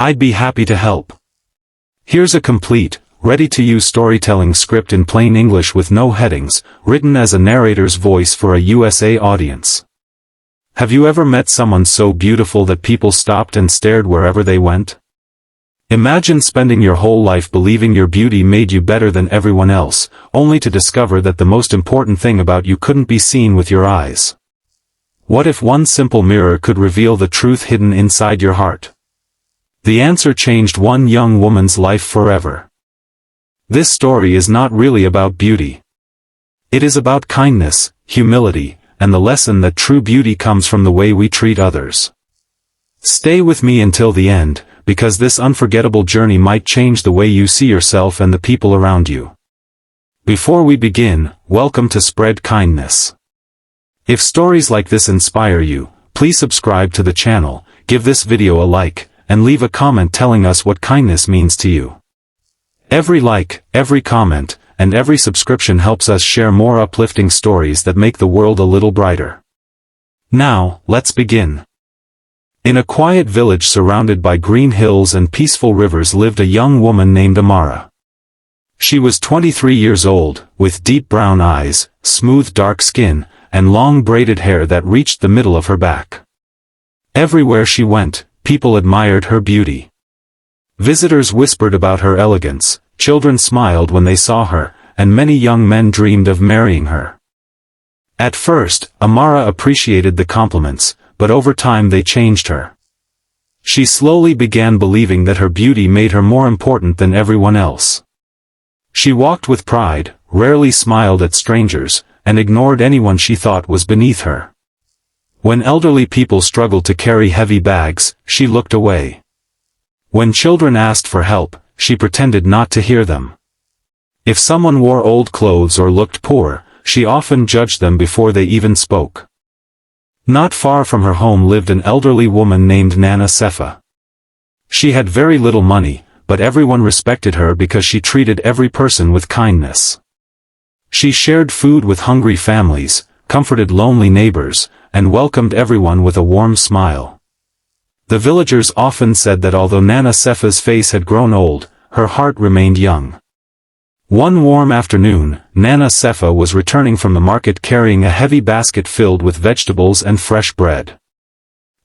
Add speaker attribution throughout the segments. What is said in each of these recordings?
Speaker 1: I'd be happy to help. Here's a complete, ready-to-use storytelling script in plain English with no headings, written as a narrator's voice for a USA audience. Have you ever met someone so beautiful that people stopped and stared wherever they went? Imagine spending your whole life believing your beauty made you better than everyone else, only to discover that the most important thing about you couldn't be seen with your eyes. What if one simple mirror could reveal the truth hidden inside your heart? The answer changed one young woman's life forever. This story is not really about beauty. It is about kindness, humility, and the lesson that true beauty comes from the way we treat others. Stay with me until the end, because this unforgettable journey might change the way you see yourself and the people around you. Before we begin, welcome to Spread Kindness. If stories like this inspire you, please subscribe to the channel, give this video a like, and leave a comment telling us what kindness means to you. Every like, every comment, and every subscription helps us share more uplifting stories that make the world a little brighter. Now, let's begin. In a quiet village surrounded by green hills and peaceful rivers lived a young woman named Amara. She was 23 years old, with deep brown eyes, smooth dark skin, and long braided hair that reached the middle of her back. Everywhere she went, people admired her beauty. Visitors whispered about her elegance, children smiled when they saw her, and many young men dreamed of marrying her. At first, Amara appreciated the compliments, but over time they changed her. She slowly began believing that her beauty made her more important than everyone else. She walked with pride, rarely smiled at strangers, and ignored anyone she thought was beneath her. When elderly people struggled to carry heavy bags, she looked away. When children asked for help, she pretended not to hear them. If someone wore old clothes or looked poor, she often judged them before they even spoke. Not far from her home lived an elderly woman named Nana Sefa. She had very little money, but everyone respected her because she treated every person with kindness. She shared food with hungry families, comforted lonely neighbors, and welcomed everyone with a warm smile. The villagers often said that although Nana Sefa's face had grown old, her heart remained young. One warm afternoon, Nana Sefa was returning from the market carrying a heavy basket filled with vegetables and fresh bread.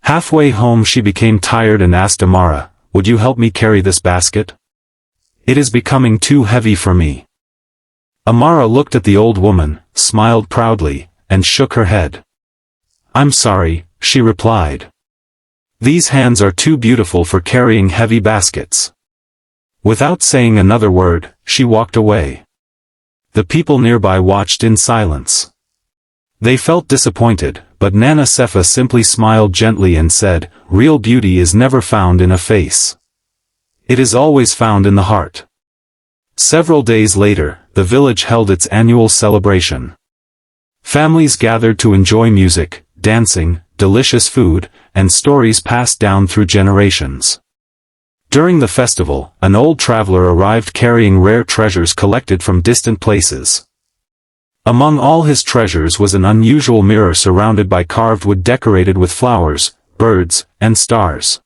Speaker 1: Halfway home she became tired and asked Amara, "Would you help me carry this basket? It is becoming too heavy for me." Amara looked at the old woman, smiled proudly, and shook her head. "I'm sorry," she replied. "These hands are too beautiful for carrying heavy baskets." Without saying another word, she walked away. The people nearby watched in silence. They felt disappointed, but Nana Sefa simply smiled gently and said, "Real beauty is never found in a face. It is always found in the heart." Several days later, the village held its annual celebration. Families gathered to enjoy music, dancing, delicious food, and stories passed down through generations. During the festival, an old traveler arrived carrying rare treasures collected from distant places. Among all his treasures was an unusual mirror surrounded by carved wood decorated with flowers, birds, and stars.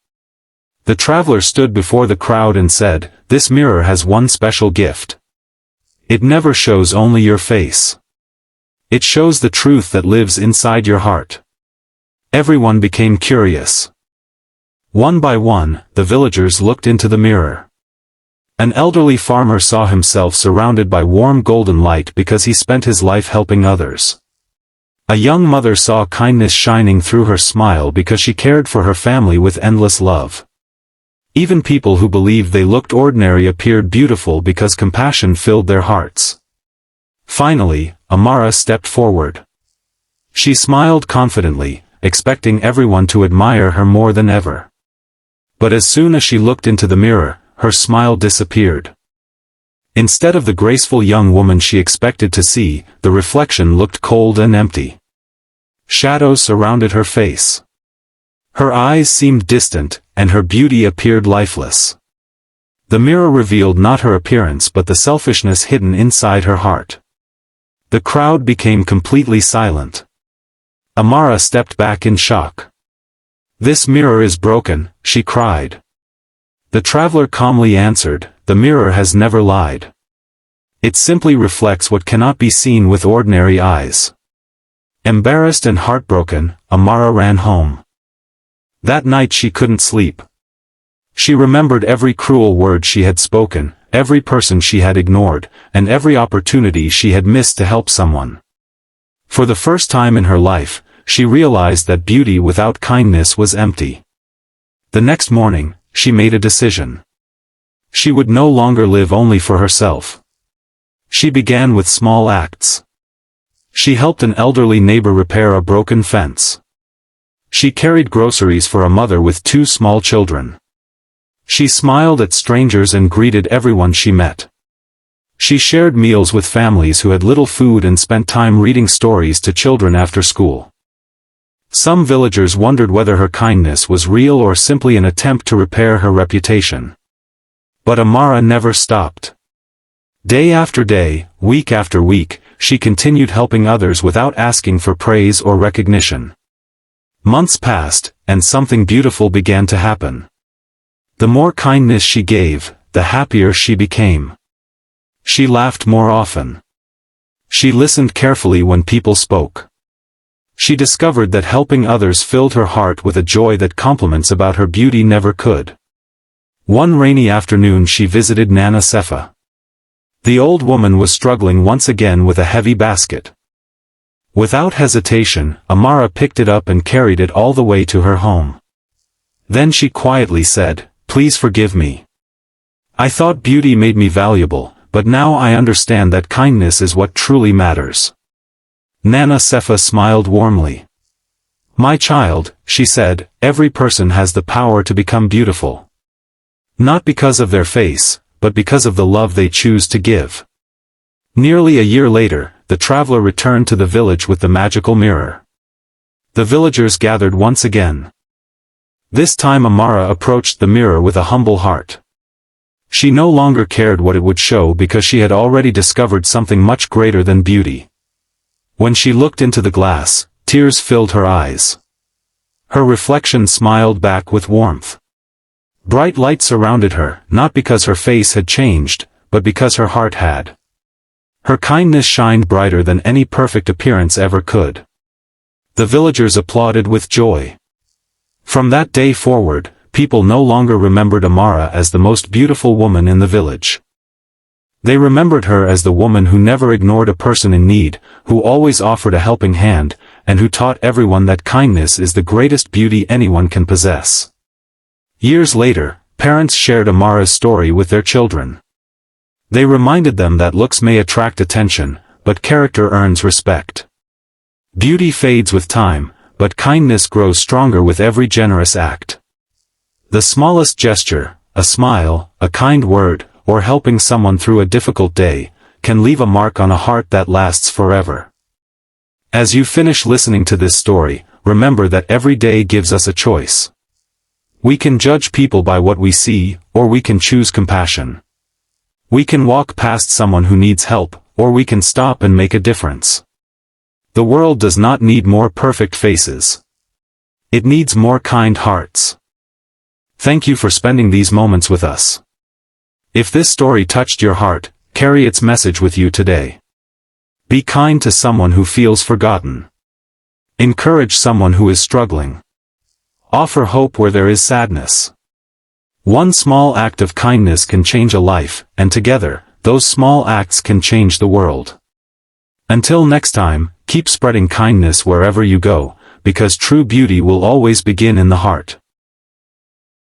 Speaker 1: The traveler stood before the crowd and said, "This mirror has one special gift. It never shows only your face. It shows the truth that lives inside your heart." Everyone became curious. One by one, the villagers looked into the mirror. An elderly farmer saw himself surrounded by warm golden light because he spent his life helping others. A young mother saw kindness shining through her smile because she cared for her family with endless love. Even people who believed they looked ordinary appeared beautiful because compassion filled their hearts. Finally, Amara stepped forward. She smiled confidently, expecting everyone to admire her more than ever. But as soon as she looked into the mirror, her smile disappeared. Instead of the graceful young woman she expected to see, the reflection looked cold and empty. Shadows surrounded her face. Her eyes seemed distant, and her beauty appeared lifeless. The mirror revealed not her appearance but the selfishness hidden inside her heart. The crowd became completely silent. Amara stepped back in shock. "This mirror is broken," she cried. The traveler calmly answered, "The mirror has never lied. It simply reflects what cannot be seen with ordinary eyes." Embarrassed and heartbroken, Amara ran home. That night she couldn't sleep. She remembered every cruel word she had spoken, every person she had ignored, and every opportunity she had missed to help someone. For the first time in her life, she realized that beauty without kindness was empty. The next morning, she made a decision. She would no longer live only for herself. She began with small acts. She helped an elderly neighbor repair a broken fence. She carried groceries for a mother with 2 small children. She smiled at strangers and greeted everyone she met. She shared meals with families who had little food and spent time reading stories to children after school. Some villagers wondered whether her kindness was real or simply an attempt to repair her reputation. But Amara never stopped. Day after day, week after week, she continued helping others without asking for praise or recognition. Months passed, and something beautiful began to happen. The more kindness she gave, the happier she became. She laughed more often. She listened carefully when people spoke. She discovered that helping others filled her heart with a joy that compliments about her beauty never could. One rainy afternoon she visited Nana Sefa. The old woman was struggling once again with a heavy basket. Without hesitation, Amara picked it up and carried it all the way to her home. Then she quietly said, "Please forgive me. I thought beauty made me valuable, but now I understand that kindness is what truly matters." Nana Sefa smiled warmly. "My child," she said, "every person has the power to become beautiful. Not because of their face, but because of the love they choose to give." Nearly a year later, the traveler returned to the village with the magical mirror. The villagers gathered once again. This time Amara approached the mirror with a humble heart. She no longer cared what it would show because she had already discovered something much greater than beauty. When she looked into the glass, tears filled her eyes. Her reflection smiled back with warmth. Bright light surrounded her, not because her face had changed, but because her heart had. Her kindness shined brighter than any perfect appearance ever could. The villagers applauded with joy. From that day forward, people no longer remembered Amara as the most beautiful woman in the village. They remembered her as the woman who never ignored a person in need, who always offered a helping hand, and who taught everyone that kindness is the greatest beauty anyone can possess. Years later, parents shared Amara's story with their children. They reminded them that looks may attract attention, but character earns respect. Beauty fades with time, but kindness grows stronger with every generous act. The smallest gesture, a smile, a kind word, or helping someone through a difficult day, can leave a mark on a heart that lasts forever. As you finish listening to this story, remember that every day gives us a choice. We can judge people by what we see, or we can choose compassion. We can walk past someone who needs help, or we can stop and make a difference. The world does not need more perfect faces. It needs more kind hearts. Thank you for spending these moments with us. If this story touched your heart, carry its message with you today. Be kind to someone who feels forgotten. Encourage someone who is struggling. Offer hope where there is sadness. One small act of kindness can change a life, and together, those small acts can change the world. Until next time, keep spreading kindness wherever you go, because true beauty will always begin in the heart.